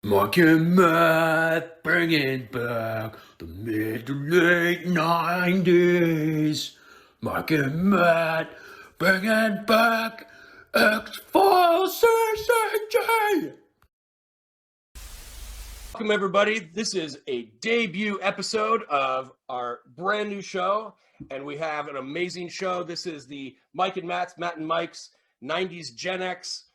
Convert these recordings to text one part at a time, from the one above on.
Mike and Matt bringing back the mid to late 90s. Mike and Matt bringing back X-Files CCG. Welcome, everybody. This is a debut episode of our brand new show, and we have an amazing show. This is the Mike and Matt's, Matt and Mike's 90s Gen X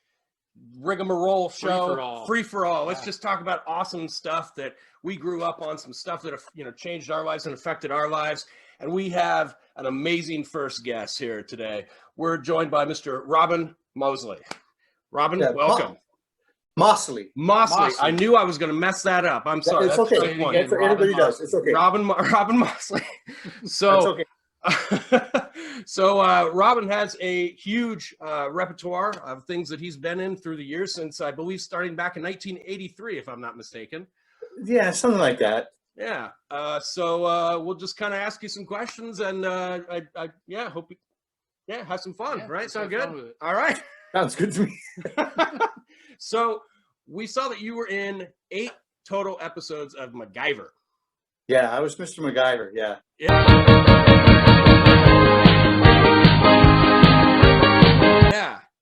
rigmarole show, free for all. Let's just talk about awesome stuff that we grew up on, some stuff that changed our lives and affected our lives. And we have an amazing first guest here today. We're joined by Mr. Robin Mossley. Robin, welcome. Mossley. I knew I was going to mess that up. I'm sorry. It's okay. Everybody does. It's okay. Robin Mossley. So, That's okay. So Robin has a huge repertoire of things that he's been in through the years since, I believe, starting back in 1983, if I'm not mistaken. Yeah, something like that. Yeah. So we'll just kind of ask you some questions, and I hope you have some fun. Right? Sound good? All right. Sounds good to me. So we saw that you were in 8 total episodes of MacGyver. Yeah, I was Mr. MacGyver. Yeah. Yeah.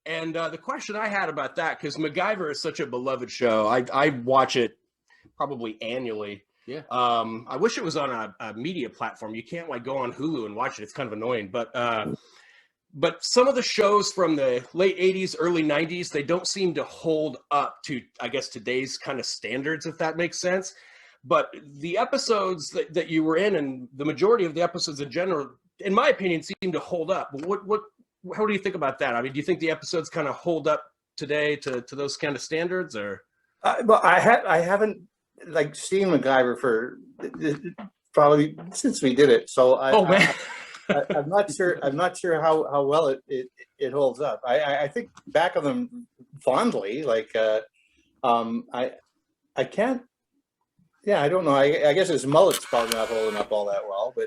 And the question I had about that, because MacGyver is such a beloved show, I watch it probably annually. Yeah. I wish it was on a media platform. You can't go on Hulu and watch it. It's kind of annoying. But some of the shows from the late 80s, early 90s, they don't seem to hold up to, I guess, today's kind of standards, if that makes sense. But the episodes that you were in, and the majority of the episodes in general, in my opinion, seem to hold up. How do you think about that? I mean, do you think the episodes kind of hold up today to those kind of standards, or? Well, I haven't seen MacGyver for probably since we did it. So I'm not sure. I'm not sure how well it holds up. I think back of them fondly. I can't. Yeah, I don't know. I guess his mullet's probably not holding up all that well, but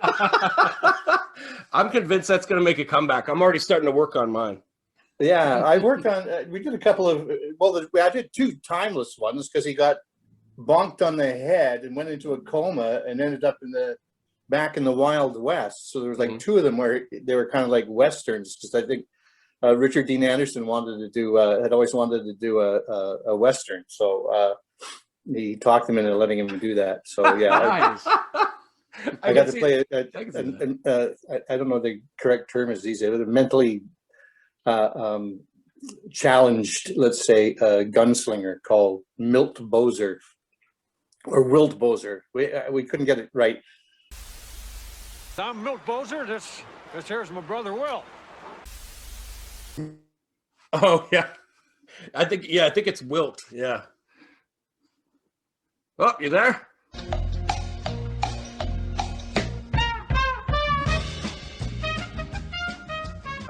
I'm convinced that's going to make a comeback. I'm already starting to work on mine. Yeah, I worked on. We did a couple of. Well, I did 2 timeless ones because he got bonked on the head and went into a coma and ended up back in the Wild West. So there was 2 of them where they were kind of like westerns, because I think Richard Dean Anderson had always wanted to do a western. So he talked him into letting him do that. So yeah, Nice. I got to play I don't know the correct term is these days, a mentally challenged, let's say, gunslinger called Milt Bozer or Wilt Bozer. We couldn't get it right. I'm Milt Bozer. This here's my brother Will. Oh yeah, I think it's Wilt. Yeah. Oh, you there?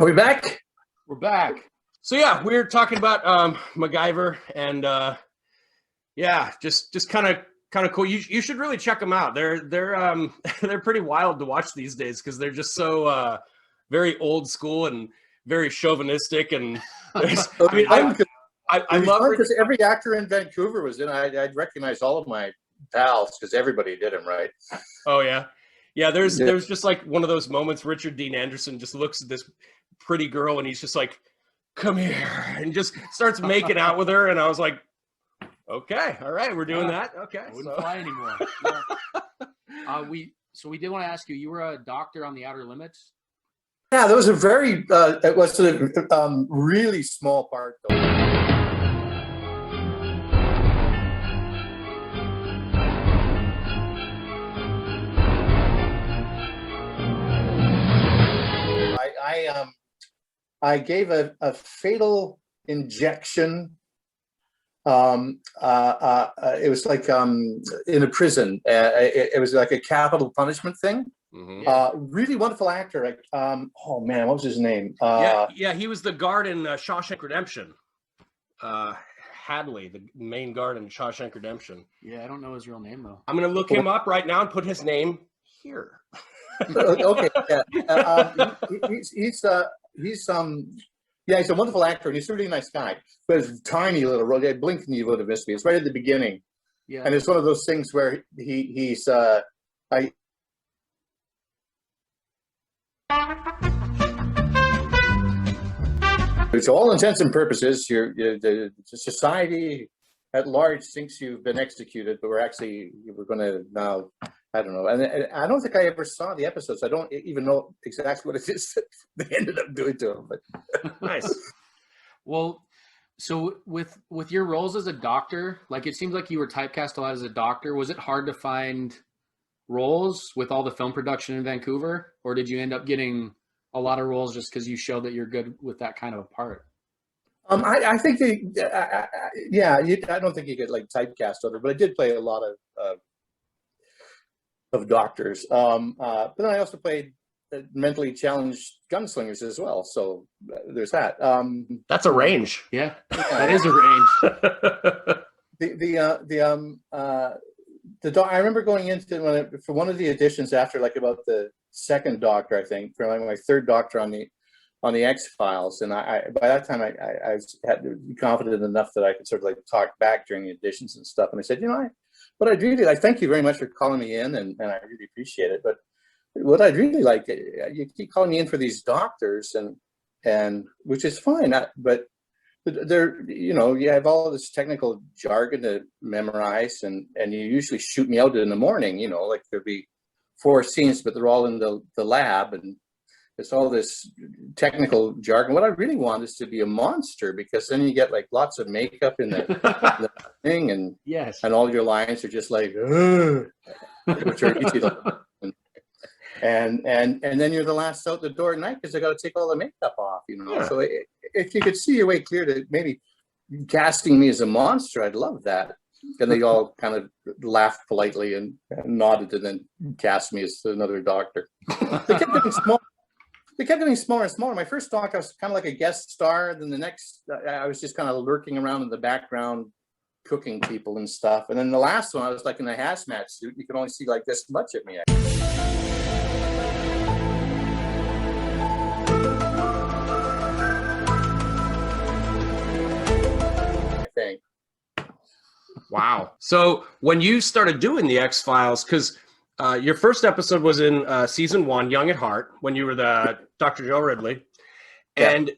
Are we back? We're back. So yeah, we're talking about MacGyver, and just kind of cool. You should really check them out. They're pretty wild to watch these days, because they're just so very old school and very chauvinistic. And I love it because every actor in Vancouver was in. I'd recognize all of my pals because everybody did him right. Oh yeah. There's just one of those moments. Richard Dean Anderson just looks at this pretty girl and he's just like, "Come here," and just starts making out with her. And I was like, "Okay, all right, we're doing that." Okay, I wouldn't fly anymore. Yeah. We did want to ask you. You were a doctor on the Outer Limits. Yeah, there was a very. It was a really small part though. I gave a fatal injection. It was in a prison. It was like a capital punishment thing. Mm-hmm. Really wonderful actor. Oh man, what was his name? He was the guard in Shawshank Redemption. Hadley, the main guard in Shawshank Redemption. Yeah, I don't know his real name though. I'm gonna look him up right now and put his name here. Okay. Yeah. He's a wonderful actor, and he's a really nice guy. But it's tiny little role. Blink and you would have missed me. It's right at the beginning. Yeah. And it's one of those things where he's to all intents and purposes, the society at large thinks you've been executed, but we're going to now, I don't know. And I don't think I ever saw the episodes. I don't even know exactly what it is that they ended up doing to him. But Nice. Well, so with your roles as a doctor, like it seems like you were typecast a lot as a doctor. Was it hard to find roles with all the film production in Vancouver, or did you end up getting a lot of roles just because you showed that you're good with that kind of a part? I think I don't think you get like typecast over, but I did play a lot of doctors. But then I also played mentally challenged gunslingers as well. So there's that. That's a range. Yeah, that is a range. I remember going into for one of the auditions after like about the second Doctor, I think, for like my third Doctor on the X-Files, and I by that time I had to be confident enough that I could sort of like talk back during the auditions and stuff. And I said, what I'd really like, thank you very much for calling me in, and I really appreciate it. But what I'd really like, you keep calling me in for these doctors, and which is fine, but there, you have all this technical jargon to memorize, and you usually shoot me out in the morning, like there'd be 4 scenes, but they're all in the lab, and it's all this technical jargon. What I really want is to be a monster, because then you get like lots of makeup in the thing, and Yes, and all your lines are just like, which are easy to and then you're the last out the door at night because I got to take all the makeup off, Yeah. So if you could see your way clear to maybe casting me as a monster, I'd love that. And they all kind of laughed politely and nodded, and then cast me as another doctor. They kept getting small. They kept getting smaller and smaller. My first Doc, I was kind of like a guest star. Then the next, I was just kind of lurking around in the background, cooking people and stuff. And then the last one, I was like in a hazmat suit. You could only see like this much of me. I think. Wow. So when you started doing the X-Files, because your first episode was in season 1, Young at Heart, when you were the Dr. Joe Ridley. Yeah. And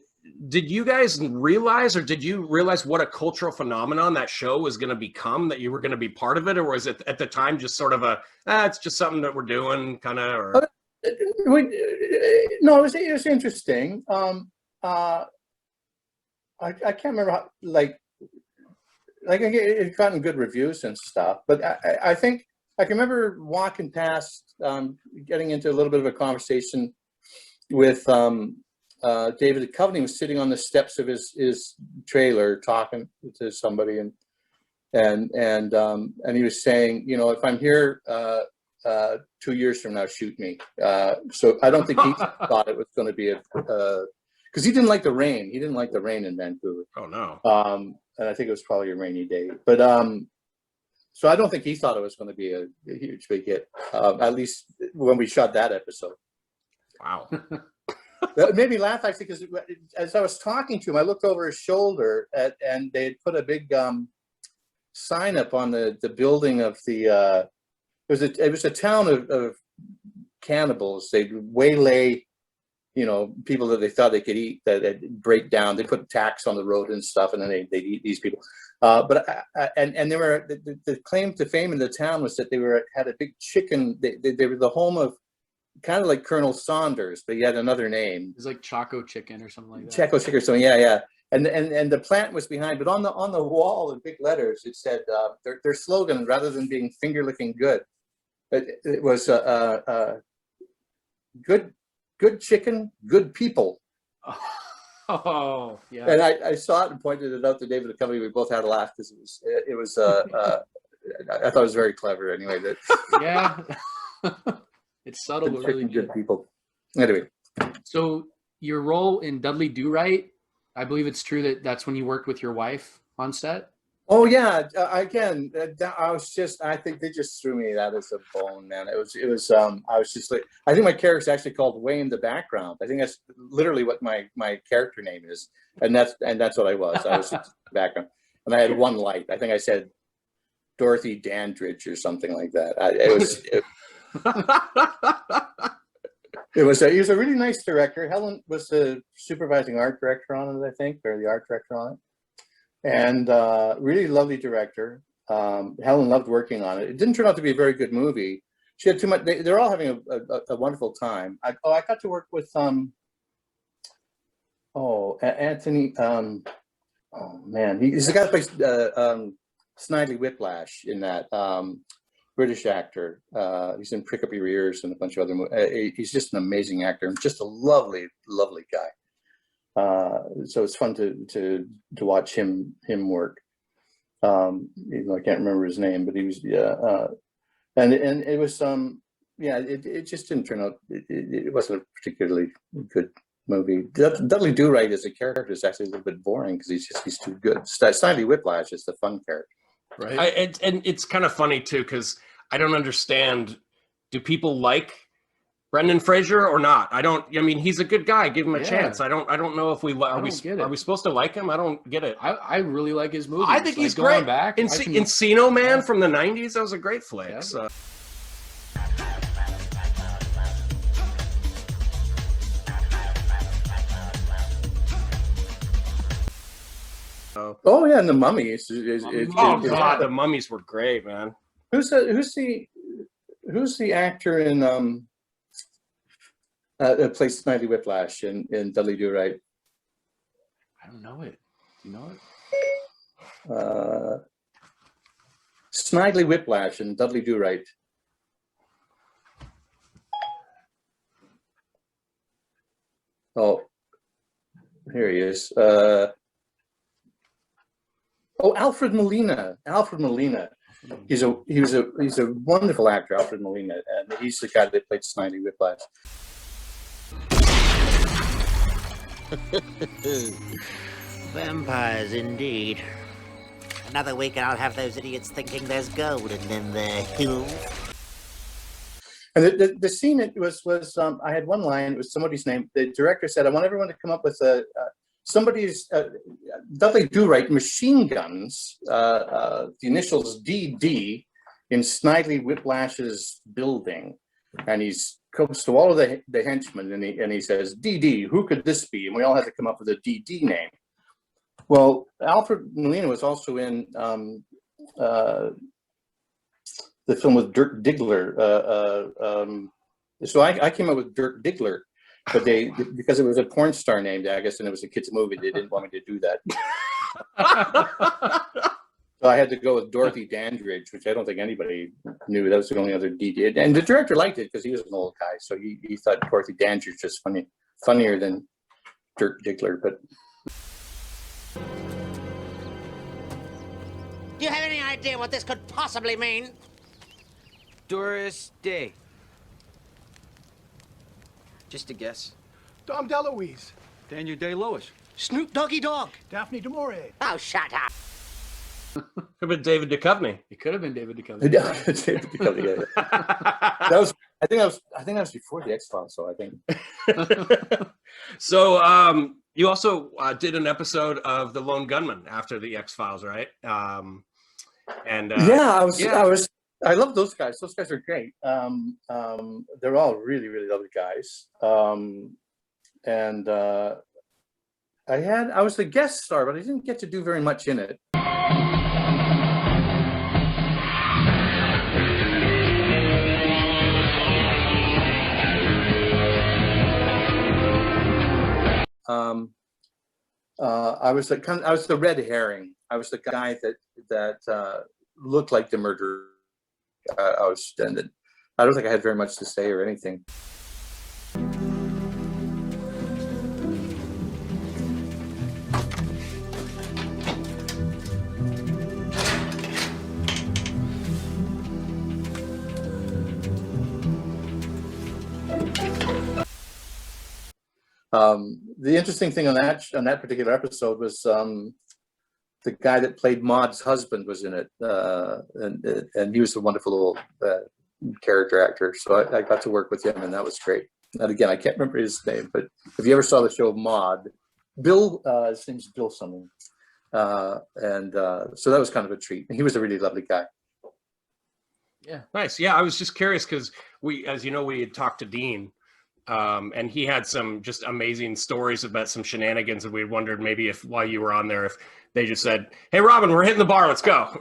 did you guys realize, or did you realize what a cultural phenomenon that show was going to become, that you were going to be part of it? Or was it at the time just sort of it's just something that we're doing kind of? Or... No, it was interesting. I can't remember how, like it gotten good reviews and stuff, but I think I can remember walking past, getting into a little bit of a conversation with David Coveney. Was sitting on the steps of his trailer talking to somebody, and he was saying, if I'm here 2 years from now, shoot me. So I don't think he thought it was going to be because he didn't like the rain. He didn't like the rain in Vancouver. Oh no. And I think it was probably a rainy day. But so I don't think he thought it was going to be a huge big hit. At least when we shot that episode. Wow. It made me laugh actually, because as I was talking to him, I looked over his shoulder and they had put a big sign up on the building of the. It was a town of cannibals. They'd waylay, people that they thought they could eat, that they'd break down. They put tax on the road and stuff, and then they'd eat these people. But they were the claim to fame in the town was that they had a big chicken. They were the home of kind of like Colonel Saunders, but he had another name. it's like Choco Chicken or something like that. Choco Chicken or something. Yeah. And the plant was behind, but on the wall in big letters it said their slogan, rather than being finger licking good, it was good chicken, good people. Oh yeah. And I saw it and pointed it out to David Pease. We both had a laugh because it was I thought it was very clever anyway. That Yeah. It's subtle, but really good. Good people. Anyway. So your role in Dudley Do-Right, I believe it's true that that's when you worked with your wife on set. Oh yeah, again, I think they just threw me that as a bone, man. I was just like, I think my character's actually called Way in the Background. I think that's literally what my character name is, and that's what I was. I was just background, and I had one light. I think I said Dorothy Dandridge or something like that. He was a really nice director. Helen was the supervising art director on it, I think, or the art director on it. And really lovely director. Helen loved working on it. It didn't turn out to be a very good movie. She had too much. They're all having a wonderful time. I got to work with Anthony. Oh man, he's the guy that plays Snidely Whiplash in that. British actor. He's in Prick Up Your Ears and a bunch of other movies. He's just an amazing actor and just a lovely, lovely guy. So it's fun to watch him work. Even though I can't remember his name, but he was and it was it just didn't turn out. It wasn't a particularly good movie. Dudley Do-Right as a character is actually a little bit boring because he's too good. Snidely Whiplash is the fun character. Right. And it's kind of funny too, because I don't understand. Do people like Brendan Fraser or not? I mean, he's a good guy. Give him a chance. I don't know if are we supposed to like him? I don't get it. I really like his movies. I think he's going great. Back, Encino Man from the 90s. That was a great flick. Yeah. So. Oh yeah, and the Mummy. The Mummies were great, man. Who's the actor in that plays Snidely Whiplash in Dudley Do-Right? I don't know it. Do you know it? Snidely Whiplash and Dudley Do-Right. Oh, here he is. Alfred Molina. Alfred Molina. He's a wonderful actor, Alfred Molina, and he's the guy that played Snidely Whiplash. Vampires, indeed. Another week and I'll have those idiots thinking there's gold in their hills. And the scene it was I had one line. It was somebody's name. The director said, "I want everyone to come up with somebody's Dudley Do-Right machine guns, the initials DD, in Snidely Whiplash's building," and he comes to all of the henchmen and he says, "DD, who could this be?" And we all had to come up with a DD name. Well, Alfred Molina was also in the film with Dirk Diggler. So I came up with Dirk Diggler. But because it was a porn star named, I guess, and it was a kid's movie, they didn't want me to do that. So I had to go with Dorothy Dandridge, which I don't think anybody knew. That was the only other DD. And the director liked it because he was an old guy, so he thought Dorothy Dandridge was funnier than Dirk Diggler. But Do you have any idea what this could possibly mean? Doris Day. Just a guess. Dom DeLuise. Daniel Day-Lewis. Snoop Doggy Dog. Daphne du Maurier. Oh, shut up. Could have been David Duchovny. It could have been David Duchovny. David Duchovny, yeah. I think that was before the X-Files, so I think. So you also did an episode of The Lone Gunmen after the X-Files, right? I love those guys. Those guys are great. They're all really, really lovely guys. I was the guest star, but I didn't get to do very much in it. I was the red herring. I was the guy that looked like the murderer. I don't think I had very much to say or anything. The interesting thing on that particular episode was the guy that played Maud's husband was in it, and he was a wonderful little character actor. So I got to work with him, and that was great. And again, I can't remember his name, but if you ever saw the show Maud, Bill, his name's Bill something, so that was kind of a treat. And he was a really lovely guy. Yeah. Nice. Yeah, I was just curious because we, as you know, we had talked to Dean, and he had some just amazing stories about some shenanigans, and we wondered maybe if while you were on there, if they just said, "Hey, Robin, we're hitting the bar, let's go,"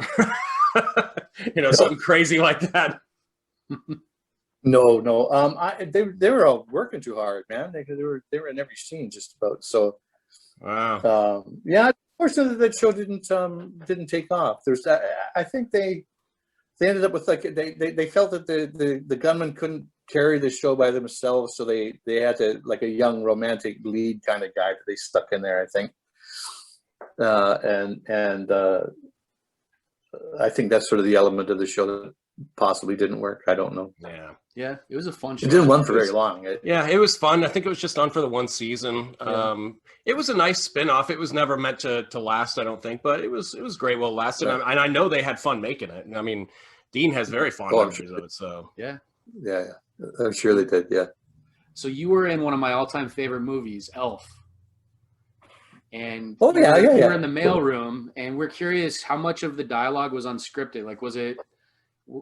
something crazy like that. No. They were all working too hard, man. They were in every scene just about. So, Wow. yeah. Unfortunately, that show didn't take off. I think they ended up with like they felt that the gunmen couldn't carry the show by themselves, so they had to like a young romantic lead kind of guy that they stuck in there, I think. And I think that's sort of the element of the show that possibly didn't work. I don't know. Yeah, it was a fun show. It didn't run for very long. Yeah, it was fun. I think it was just on for the one season. Yeah. It was a nice spin-off. It was never meant to last, I don't think, but it was great while it lasted. Right. And I know they had fun making it. I mean, Dean has very fond memories of it. So Yeah. Yeah, I'm sure they did. Yeah. So you were in one of my all-time favorite movies, Elf. And Oh, yeah. you were in the mailroom, and we're curious how much of the dialogue was unscripted. Like, was it?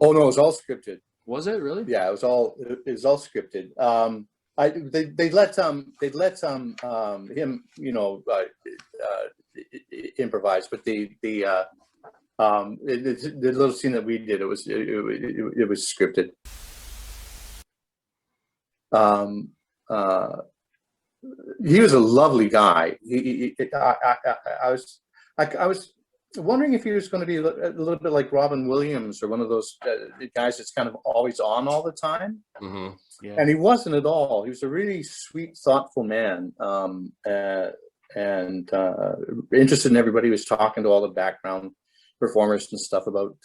Oh no, it was all scripted. Was it really? Yeah, it was all scripted. They let him, improvise, but the little scene that we did, it was scripted. He was a lovely guy. I was wondering if he was going to be a little bit like Robin Williams or one of those guys that's kind of always on all the time. mm-hmm. Yeah. And he wasn't at all. He was a really sweet, thoughtful man, and interested in everybody. He was talking to all the background performers and stuff about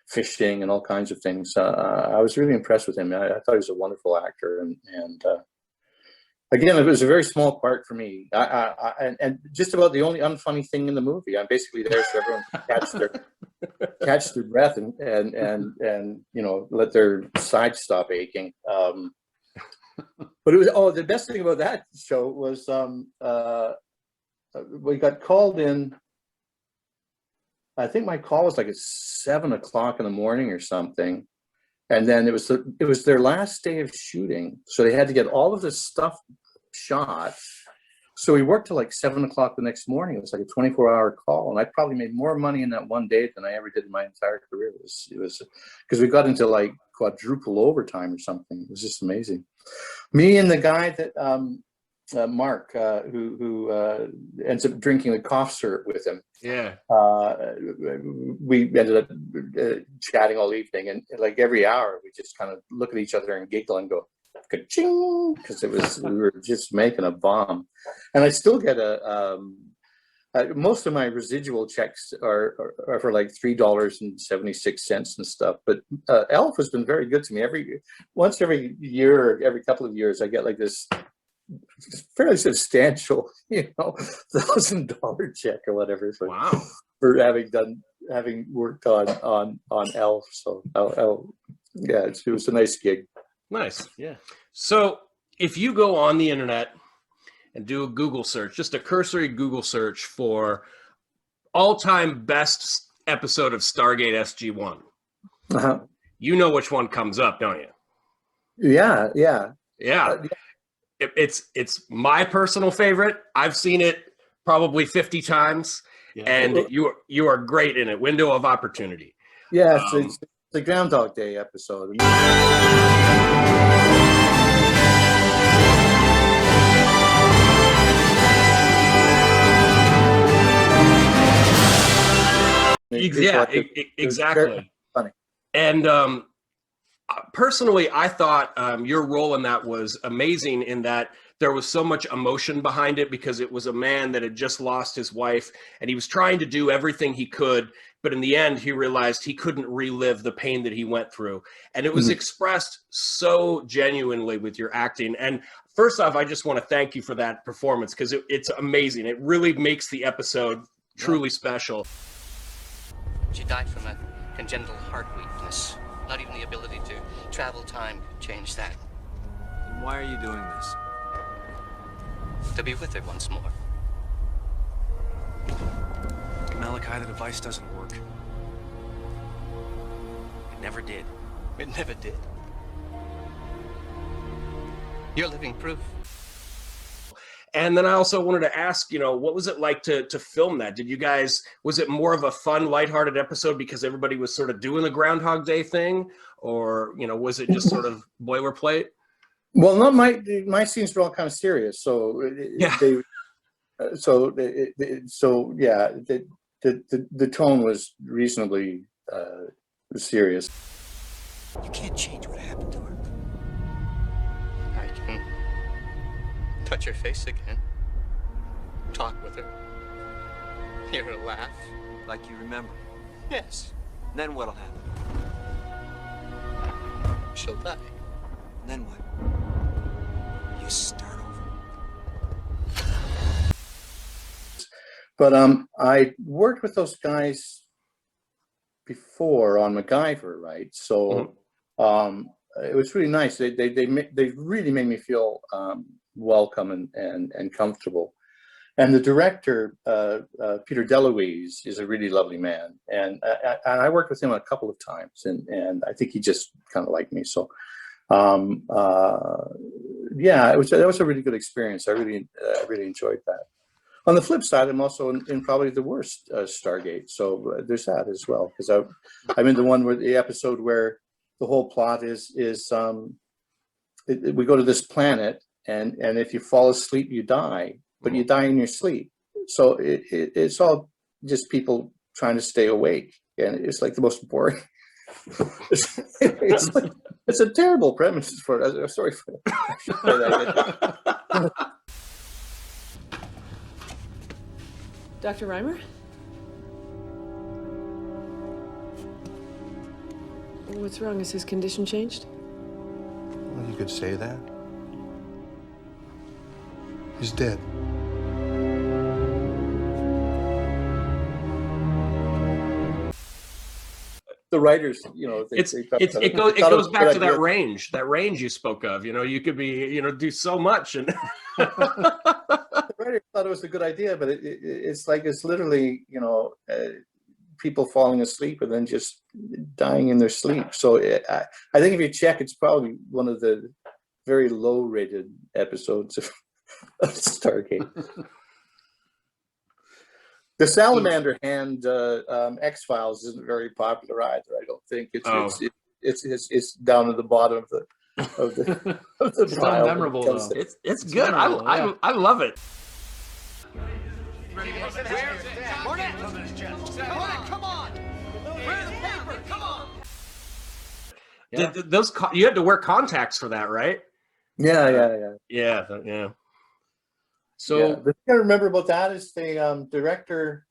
fishing and all kinds of things. I was really impressed with him. I thought he was a wonderful actor, and again, it was a very small part for me. And just about the only unfunny thing in the movie. I'm basically there so everyone can catch their breath and let their sides stop aching. But it was the best thing about that show was we got called in. I think my call was like at 7 o'clock in the morning or something. And then it was their last day of shooting, so they had to get all of this stuff shot. So we worked till like 7 o'clock the next morning. It was like a 24-hour call, and I probably made more money in that one day than I ever did in my entire career. It was because we got into like quadruple overtime or something. It was just amazing. Me and the guy that Mark, who ends up drinking the cough syrup with him. Yeah. We ended up chatting all evening, and like every hour, we just kind of look at each other and giggle and go, ka-ching, because we were just making a bomb. And I still get most of my residual checks are for like $3.76 and stuff. But Elf has been very good to me. Every year, every couple of years, I get like this fairly substantial, $1,000 check or whatever for having worked on Elf. So yeah, it was a nice gig. Nice. Yeah. So if you go on the internet and do a Google search, just a cursory Google search for all-time best episode of Stargate SG-1, you know which one comes up, don't you? Yeah. It's my personal favorite. I've seen it probably 50 times, and you are great in it. Window of Opportunity. Yeah, it's the Groundhog Day episode. Exactly. Funny. And personally, I thought your role in that was amazing in that there was so much emotion behind it, because it was a man that had just lost his wife, and he was trying to do everything he could, but in the end, he realized he couldn't relive the pain that he went through. And it was expressed so genuinely with your acting. And first off, I just want to thank you for that performance, because it's amazing. It really makes the episode truly special. She died from a congenital heart weakness. Not even the ability to travel time could change that. Then why are you doing this? To be with her once more. Malachi, the device doesn't work. never did. It never did. You're living proof. And then I also wanted to ask, what was it like to film that? Was it more of a fun, lighthearted episode because everybody was sort of doing the Groundhog Day thing? Or, was it just sort of boilerplate? Well, not my scenes were all kind of serious. So Yeah. the tone was reasonably serious. You can't change what happened to her. I can touch her face again. Talk with her. Hear her laugh. Like you remember. Yes. Then what'll happen? She'll die. Then what? You start over. But I worked with those guys before on MacGyver, right? So it was really nice. They really made me feel welcome and comfortable. And the director, Peter DeLuise, is a really lovely man, and I worked with him a couple of times, and I think he just kind of liked me. So yeah, that was a really good experience. I really enjoyed that. On the flip side, I'm also in probably the worst Stargate, so there's that as well, because I'm in the episode where the whole plot is we go to this planet, and if you fall asleep, you die, but you die in your sleep. So it's all just people trying to stay awake, and it's like the most boring. It's a terrible premise for it. Sorry for that. Dr. Reimer? What's wrong? Has his condition changed? Well, you could say that. He's dead. The writers, it goes back to that range you spoke of. You could be, do so much, and the writer thought it was a good idea, but it's literally, people falling asleep and then just dying in their sleep. So I think if you check, it's probably one of the very low-rated episodes of Stargate. The Salamander Hand X-Files isn't very popular either. I don't think it's down at the bottom of the It's pile. so memorable though. it's good. I love it. Come on! Where's the paper? Come on! Yeah. You had to wear contacts for that, right? Yeah. So the thing I remember about that is the director,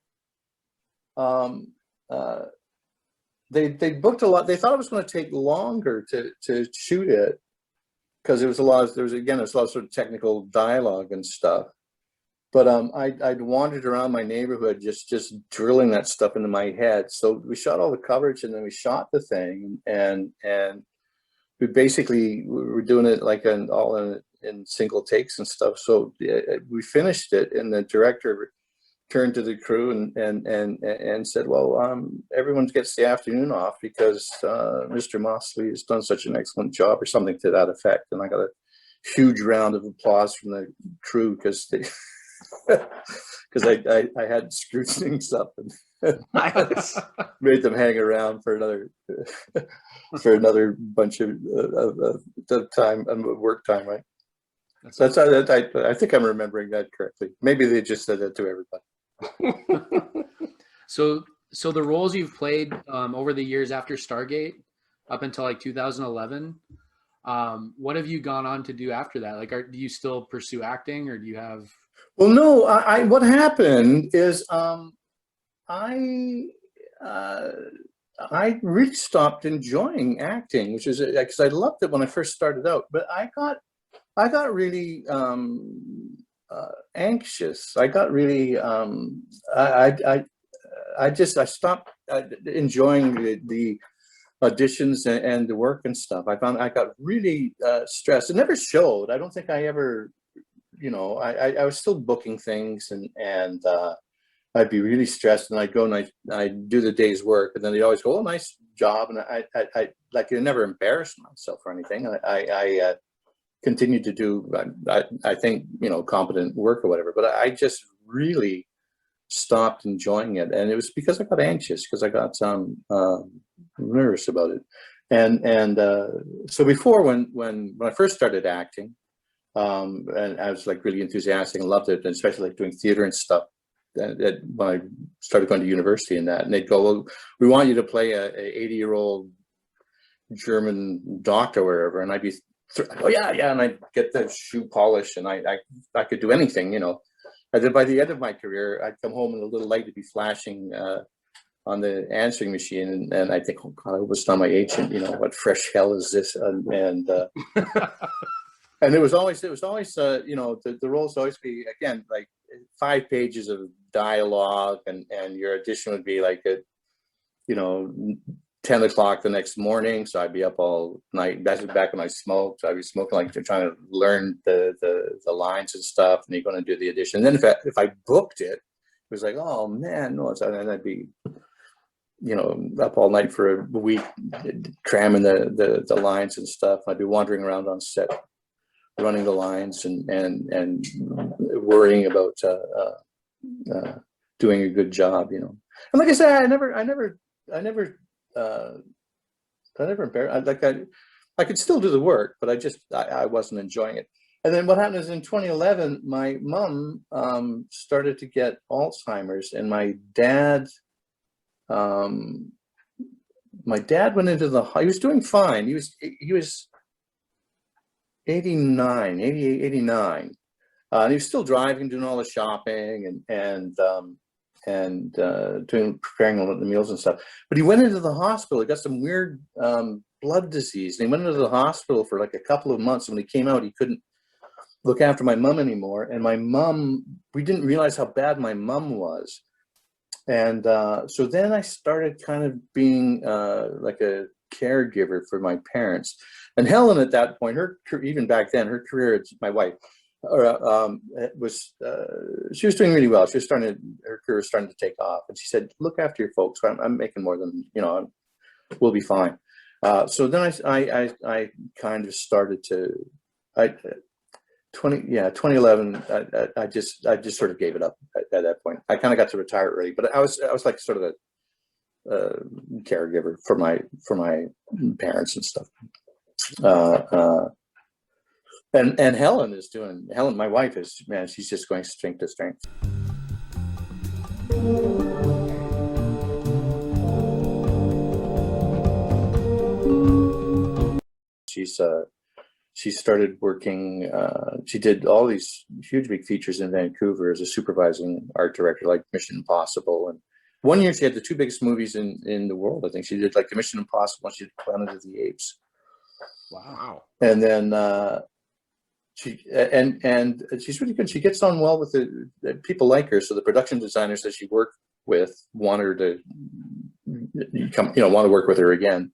they booked a lot. They thought it was going to take longer to shoot it because there was a lot of sort of technical dialogue and stuff. But I'd wandered around my neighborhood just drilling that stuff into my head. So we shot all the coverage, and then we shot the thing, and we basically were doing it like in single takes and stuff. So we finished it, and the director turned to the crew and said, "Well, everyone gets the afternoon off because Mr. Mossley has done such an excellent job," or something to that effect. And I got a huge round of applause from the crew because I had screwed things up and made them hang around for another bunch of time, work time, right? I think I'm remembering that correctly. Maybe they just said that to everybody. So the roles you've played over the years after Stargate, up until like 2011, what have you gone on to do after that? Like, do you still pursue acting, or do you have? Well, no. What happened is I really stopped enjoying acting, which is because I loved it when I first started out, but I got really anxious. I got really I stopped enjoying the auditions and the work and stuff. I got really stressed. It never showed. I don't think I ever, I was still booking things and I'd be really stressed, and I'd go and I'd do the day's work, and then they'd always go, "Oh, nice job," and I like, I never embarrassed myself or anything. I continued to do, I think, you know, competent work or whatever, but I just really stopped enjoying it, and it was because I got anxious, because I got nervous about it, and so before, when I first started acting, and I was like really enthusiastic and loved it, and especially like doing theater and stuff. When I started going to university and that, and they'd go, "Well, we want you to play a 80-year-old German doctor or wherever," and I'd be, "Oh yeah, yeah," and I'd get the shoe polish, and I could do anything, you know. And then by the end of my career, I'd come home and a little light would be flashing on the answering machine, and I think, "Oh God, I hope it's not my agent. You know, what fresh hell is this?" And it was always you know, the roles always be, again, like 5 pages of dialogue, and your audition would be like at, you know, 10 o'clock the next morning. So I'd be up all night. That's back when I smoked. So I'd be smoking, like trying to learn the lines and stuff, and you're going to do the audition. And then if I booked it, it was like, "Oh man, no," and I'd be, you know, up all night for a week cramming the lines and stuff. I'd be wandering around on set, running the lines, and worrying about doing a good job, you know. And like I said, I never embarrassed. I could still do the work, but I wasn't enjoying it. And then what happened is, in 2011, my mom started to get Alzheimer's, and my dad went into the, he was doing fine. He was 89, 88, 89. And he was still driving, doing all the shopping, and preparing all the meals and stuff. But he went into the hospital. He got some weird blood disease, and he went into the hospital for like a couple of months. And when he came out, he couldn't look after my mom anymore. And my mom, we didn't realize how bad my mom was. And so then I started kind of being like a caregiver for my parents. And Helen, at that point, even back then, her career, my wife, she was doing really well. Her career was starting to take off, and she said, "Look after your folks. I'm making more than, you know, we'll be fine." So then I kind of started to, 2011. I just sort of gave it up at that point. I kind of got to retire early, but I was like sort of a caregiver for my parents and stuff. And Helen, my wife, is, man, she's just going strength to strength. She started working, she did all these huge big features in Vancouver as a supervising art director, like Mission Impossible. And one year she had the 2 biggest movies in the world. I think she did like the Mission Impossible, and she did Planet of the Apes. Wow. And then she's really good. She gets on well with the people like her. So the production designers that she worked with want her to come, you know, want to work with her again.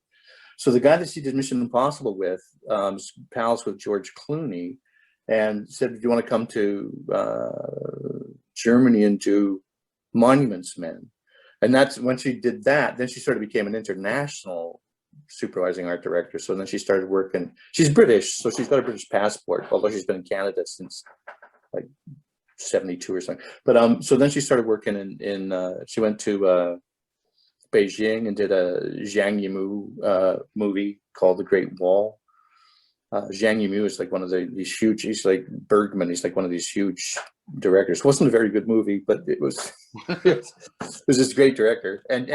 So the guy that she did Mission Impossible with, pals with George Clooney, and said, "Do you want to come to Germany and do Monuments Men?" And that's when she did that. Then she sort of became an international supervising art director. So then she started working. She's British, so she's got a British passport, although she's been in Canada since like 72 or something. But so then she started working she went to Beijing and did a Zhang Yimou movie called The Great Wall. Zhang Yimou is like one of these huge, he's like Bergman, he's like one of these huge directors. It wasn't a very good movie, but it was this great director. And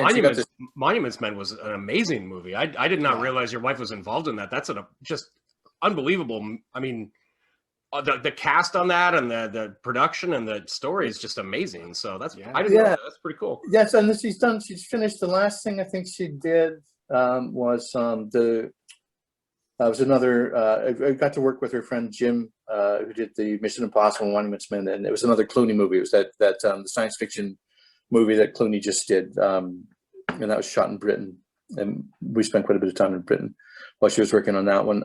Monuments Men was an amazing movie. I did not realize your wife was involved in that. That's just unbelievable. I mean, the cast on that, and the production and the story is just amazing. So that's I didn't know that. That's pretty cool. Yes, and she's finished. The last thing I think she did was another. I got to work with her friend Jim, who did the Mission Impossible Monuments Men, and it was another Clooney movie. It was that the science fiction movie that Clooney just did, and that was shot in Britain. And we spent quite a bit of time in Britain while she was working on that one.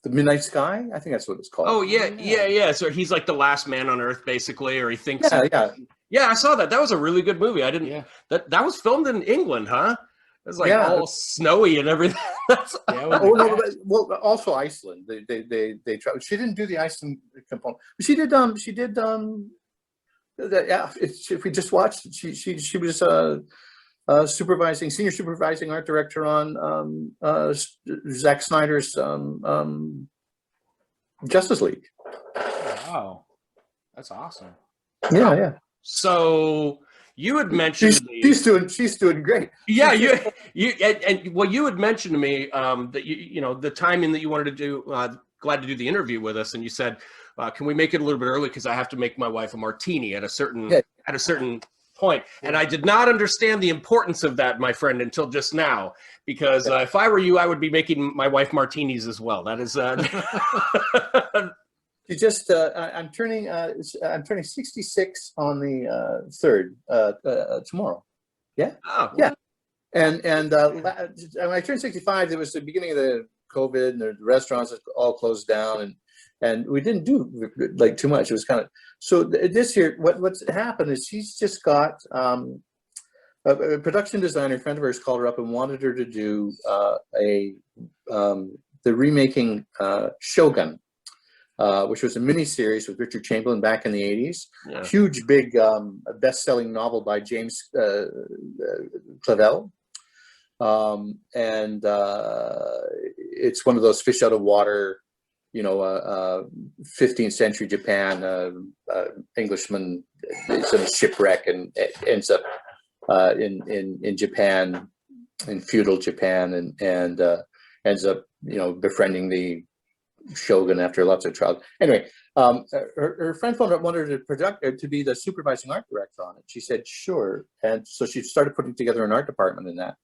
The Midnight Sky, I think that's what it's called. Oh yeah. So he's like the last man on Earth, basically, or he thinks. Yeah. Yeah, I saw that. That was a really good movie. I didn't. Yeah. That was filmed in England, huh? It was like Yeah. all snowy and everything. That's, Yeah, it was Oh no, like- but, well, also Iceland. They tried. She didn't do the Iceland component. She did. Yeah, if we just watched it, she was senior supervising art director on Zack Snyder's Justice League. wow, that's awesome. Yeah, yeah. so you had mentioned to me. She's doing great. Yeah, you had mentioned to me that you know the timing that you wanted to do. Glad to do the interview with us, and you said, "Can we make it a little bit early because I have to make my wife a martini at a certain point." And I did not understand the importance of that, my friend, until just now. Because if I were you, I would be making my wife martinis as well. That is. You just I'm turning 66 on the 3rd tomorrow. Yeah. Oh, Yeah. And when I turned 65, it was the beginning of the COVID, and the restaurants all closed down, and we didn't do like too much. It was kind of so this year. What's happened is she's just got a production designer, a friend of hers, called her up and wanted her to do the remaking Shogun. Which was a mini-series with Richard Chamberlain back in the 80s. Yeah. Huge, big, best-selling novel by James Clavell. And it's one of those fish out of water, 15th century Japan, Englishman is in a shipwreck and ends up in Japan, in feudal Japan, and ends up, befriending the Shogun after lots of trials. Anyway, her friend phoned up, wanted her to be the supervising art director on it. She said, sure. And so she started putting together an art department in that.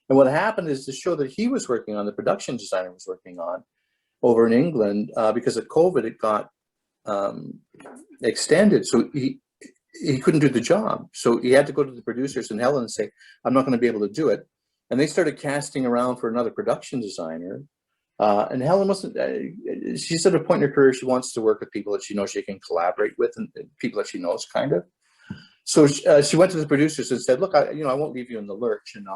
And what happened is the show that he was working on, the production designer was working on over in England, because of COVID, it got extended. So he couldn't do the job. So he had to go to the producers in Helen and say, I'm not going to be able to do it. And they started casting around for another production designer. And Helen wasn't, she's at a point in her career, she wants to work with people that she knows she can collaborate with, and people that she knows, kind of. So she went to the producers and said, look, I won't leave you in the lurch. And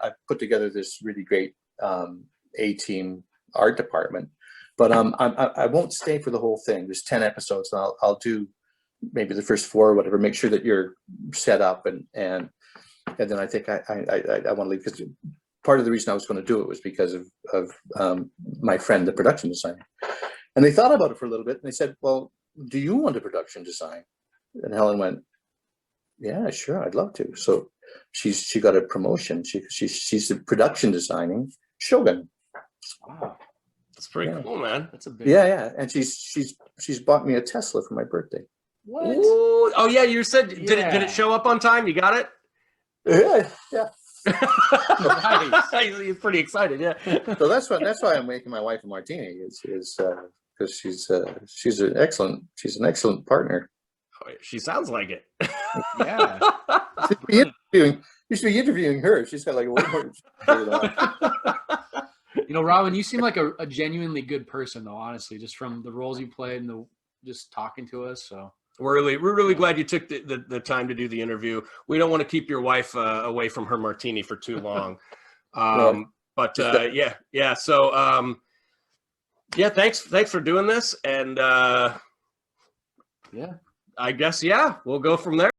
I've put together this really great A-team art department, but I won't stay for the whole thing. There's 10 episodes, and I'll do maybe the first 4 or whatever, make sure that you're set up. And then I think I want to leave, because part of the reason I was going to do it was because of my friend, the production designer. And they thought about it for a little bit, and they said, well, do you want a production design? And Helen went, yeah, sure, I'd love to. So she got a promotion. She's the production designing Shogun. Wow, that's pretty cool, man. That's a big. Yeah. And she's bought me a Tesla for my birthday. What? Ooh. Oh yeah, you said did it show up on time? You got it? Yeah. Nice. He's pretty excited, yeah. So that's why I'm making my wife a martini, is because she's an excellent partner. Oh, she sounds like it. Yeah. You should be interviewing her. She's got like a one Robin, you seem like a genuinely good person, though. Honestly, just from the roles you played and just talking to us. So we're really glad you took the time to do the interview. We don't want to keep your wife away from her martini for too long. But yeah. So thanks for doing this, and yeah. I guess we'll go from there.